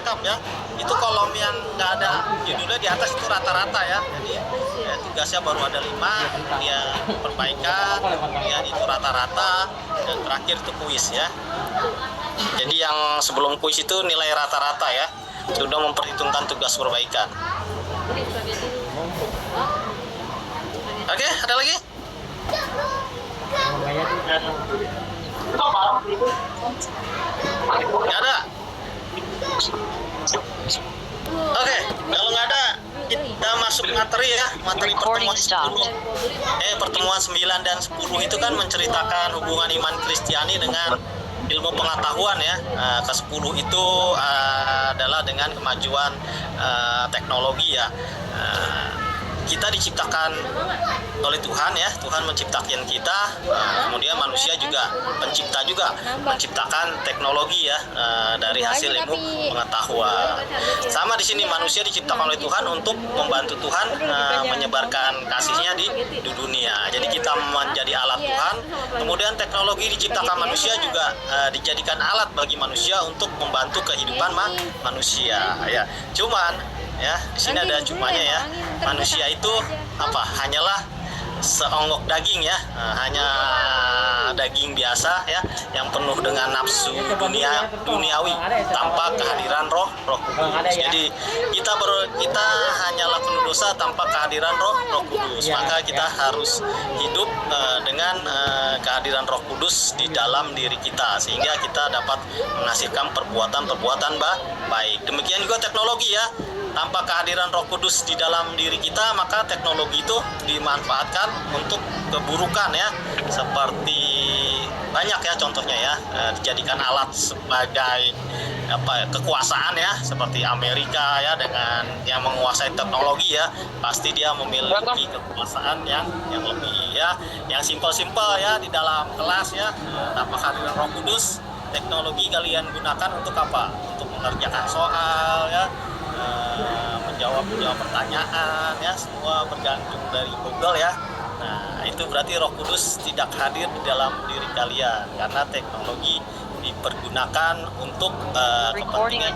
lengkap ya. Itu kolom yang nggak ada judulnya di atas itu rata-rata ya. Jadi ya, tugasnya baru ada 5, dia perbaikan, kemudian itu rata-rata, dan terakhir itu kuis ya. Jadi yang sebelum kuis itu nilai rata-rata ya, sudah memperhitungkan tugas perbaikan. Oke, ada lagi? Nggak ada? Oke, kalau nggak ada, kita masuk materi ya, materi pertemuan 10. Pertemuan 9 dan 10 itu kan menceritakan hubungan iman Kristiani dengan ilmu pengetahuan ya. Ke-10 itu adalah dengan kemajuan teknologi ya. Kita diciptakan oleh Tuhan ya, Tuhan menciptakan kita, kemudian manusia juga pencipta juga menciptakan teknologi ya, dari hasil ilmu pengetahuan. Sama di sini manusia diciptakan oleh Tuhan untuk membantu Tuhan menyebarkan kasihnya di dunia. Jadi kita menjadi alat Tuhan, kemudian teknologi diciptakan manusia juga dijadikan alat bagi manusia untuk membantu kehidupan manusia ya. Cuman ya, di sini ada cumanya ya. Manusia itu apa? Hanyalah seonggok daging ya, hanya daging biasa ya, yang penuh dengan nafsu duniawi tanpa kehadiran Roh Kudus. Jadi kita hanyalah penuh dosa tanpa kehadiran Roh Kudus. Maka kita harus hidup dengan kehadiran Roh Kudus di dalam diri kita, sehingga kita dapat menghasilkan perbuatan-perbuatan baik. Demikian juga teknologi ya. Tanpa kehadiran Roh Kudus di dalam diri kita, maka teknologi itu dimanfaatkan untuk keburukan ya. Seperti banyak ya contohnya ya, dijadikan alat sebagai kekuasaan ya, seperti Amerika ya, dengan yang menguasai teknologi ya, pasti dia memiliki kekuasaan yang lebih ya. Yang simpel-simpel ya, di dalam kelas ya, tanpa kehadiran Roh Kudus, teknologi kalian gunakan untuk apa? Untuk mengerjakan soal ya, menjawab pertanyaan ya, semua bergantung dari Google ya. Nah, itu berarti Roh Kudus tidak hadir di dalam diri kalian, karena teknologi dipergunakan untuk kepentingan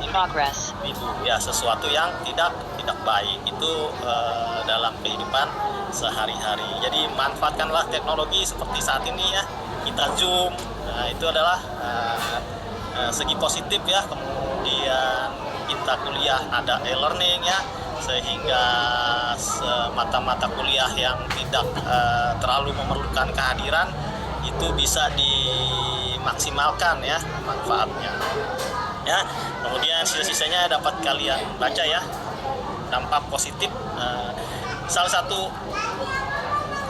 itu ya, sesuatu yang tidak baik itu dalam kehidupan sehari-hari. Jadi manfaatkanlah teknologi seperti saat ini ya, kita Zoom. Nah, itu adalah segi positif ya. Kemudian kita kuliah ada e-learning ya, sehingga mata-mata kuliah yang tidak terlalu memerlukan kehadiran itu bisa dimaksimalkan ya manfaatnya ya. Kemudian sisa-sisanya dapat kalian baca ya, dampak positif. Salah satu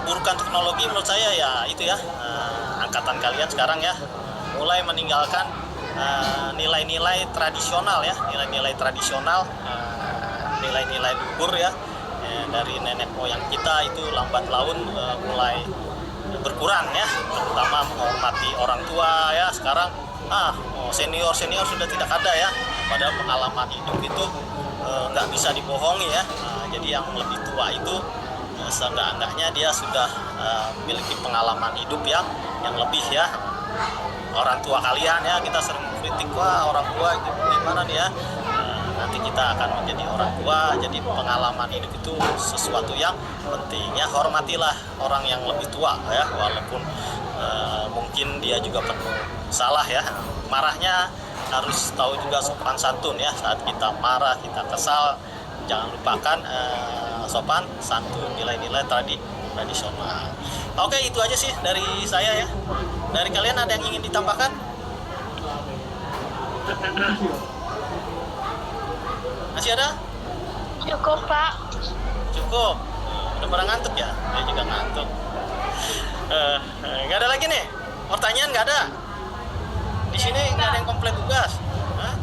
keburukan teknologi menurut saya ya itu ya, angkatan kalian sekarang ya mulai meninggalkan nilai-nilai tradisional ya, nilai-nilai tradisional, nilai-nilai luhur ya, dari nenek moyang kita itu lambat laun mulai berkurang ya, terutama menghormati orang tua ya. Sekarang senior sudah tidak ada ya, padahal pengalaman hidup itu nggak bisa dibohongi ya. Jadi yang lebih tua itu seenggak-enggaknya dia sudah memiliki pengalaman hidup yang lebih ya. Orang tua kalian ya, kita sering kritik, wah orang tua itu gimana nih ya. Nanti kita akan menjadi orang tua, jadi pengalaman hidup itu sesuatu yang penting ya. Hormatilah orang yang lebih tua ya, walaupun mungkin dia juga penuh salah ya. Marahnya harus tahu juga sopan santun ya. Saat kita marah, kita kesal, jangan lupakan sopan santun, nilai-nilai tradisional. Oke, itu aja sih dari saya ya. Dari kalian ada yang ingin ditambahkan? Masih ada? Cukup, Pak. Cukup. Udah pada ngantuk ya? Saya juga ngantuk. Nggak ada lagi nih? Pertanyaan nggak ada? Di sini nggak ada yang komplit tugas? Hah?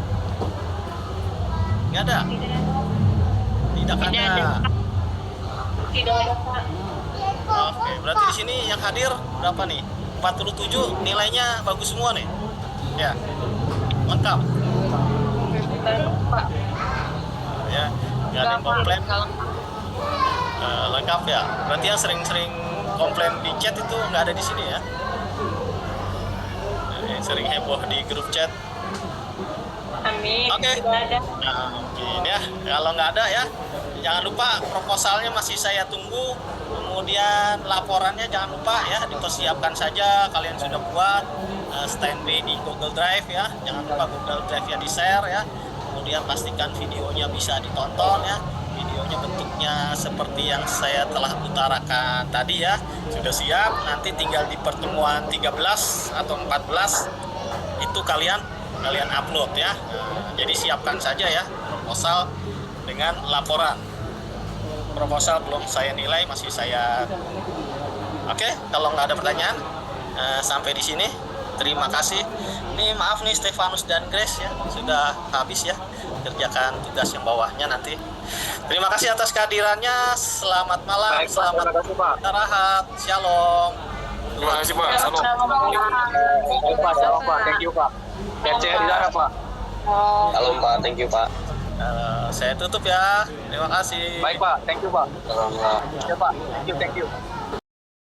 Nggak ada? Tidak ada. Tidak ada, Pak. Oke, berarti di sini yang hadir berapa nih? 47, nilainya bagus semua nih. Ya. Lengkap. Pak. Ya, nggak ada yang komplain. Lengkap ya. Berarti yang sering-sering komplain di chat itu nggak ada di sini ya. Yang sering heboh di grup chat. Amin. Oke. Tidak ada. Nah, mungkin ya. Kalau nggak ada ya, jangan lupa proposalnya masih saya tunggu. Kemudian laporannya jangan lupa ya, dipersiapkan saja. Kalian sudah buat standby di Google Drive ya. Jangan lupa Google Drive-nya di-share ya. Kemudian pastikan videonya bisa ditonton ya. Videonya bentuknya seperti yang saya telah utarakan tadi ya. Sudah siap, nanti tinggal di pertemuan 13 atau 14 itu kalian upload ya. Jadi siapkan saja ya proposal dengan laporan. Proposal belum saya nilai, masih saya. Oke, kalau nggak ada pertanyaan sampai di sini. Terima kasih. Ini maaf nih Stefanus dan Grace ya, sudah habis ya, kerjakan tugas yang bawahnya nanti. Terima kasih atas kehadirannya. Selamat malam. Baik, Pak. Selamat Terima kasih, Pak. istirahat. Shalom. Terima kasih Pak. Salam. Salam Pak. Thank you Pak. Sehat-sehat di sana Pak. Salam Pak, thank you Pak. Saya tutup ya. Terima kasih. Baik Pak. Thank you Pak. Salam Pak. Ya Pak. Thank you.